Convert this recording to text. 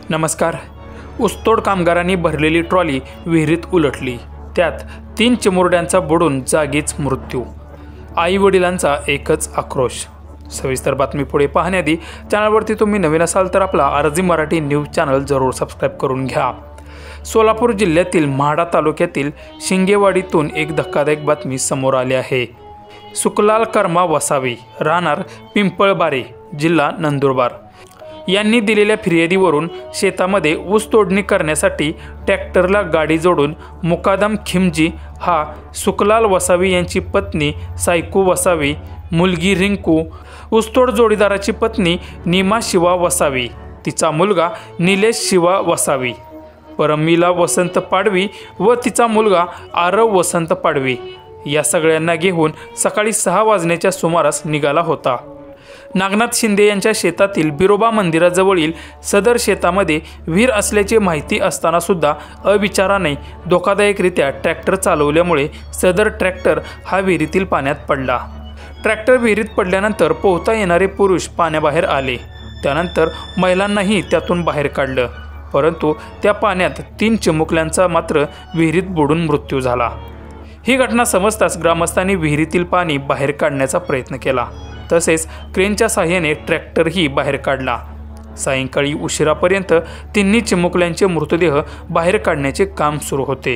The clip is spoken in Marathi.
नमस्कार। ऊसतोड कामगारांनी भरलेली ट्रॉली विहिरीत उलटली, त्यात 3 चिमुरड्यांचा बुडून जागीच मृत्यू। आई वडिलांचा एकच आक्रोश। सविस्तर बातमी पुढे पाहण्याआधी चॅनलवरती तुम्ही नवीन असाल तर आपला आरजी मराठी न्यूज चॅनल जरूर सबस्क्राइब करून घ्या। सोलापूर जिल्ह्यातील म्हाडा तालुक्यातील शिंगेवाडीतून एक धक्कादायक बातमी समोर आली आहे। सुखलाल कर्मा वसावी, राहणार पिंपळबारे, जिल्हा नंदुरबार यांनी दिलेल्या फिर्यादीवरून शेतामध्ये ऊस तोडणी करण्यासाठी ट्रॅक्टरला गाडी जोडून मुकादम खिमजी हा सुखलाल वसावी यांची पत्नी सायकू वसावी, मुलगी रिंकू, ऊसतोड जोडीदाराची पत्नी नीमा शिवा वसावी, तिचा मुलगा निलेश शिवा वसावी, परमिला वसंत पाडवी व तिचा मुलगा आरव वसंत पाडवी या सगळ्यांना घेऊन सकाळी 6 वाजण्याच्या सुमारास निघाला होता। नागनाथ शिंदे यांच्या शेतातील बिरोबा मंदिराजवळील सदर शेतामध्ये विहीर असल्याची माहिती असताना सुद्धा अविचाराने धोकादायकरित्या ट्रॅक्टर चालवल्यामुळे सदर ट्रॅक्टर हा विहिरीतील पाण्यात पडला। ट्रॅक्टर विहिरीत पडल्यानंतर पोहता येणारे पुरुष पाण्याबाहेर आले, त्यानंतर महिलांनाही त्यातून बाहेर काढलं, परंतु त्या पाण्यात 3 चिमुकल्यांचा मात्र विहिरीत बुडून मृत्यू झाला। ही घटना समजताच ग्रामस्थांनी विहिरीतील पाणी बाहेर काढण्याचा प्रयत्न केला, तसेच क्रेनच्या साहाय्याने ट्रॅक्टरही बाहेर काढला। सायंकाळी उशिरापर्यंत 3 चिमुकल्यांचे मृतदेह बाहेर काढण्याचे काम सुरू होते।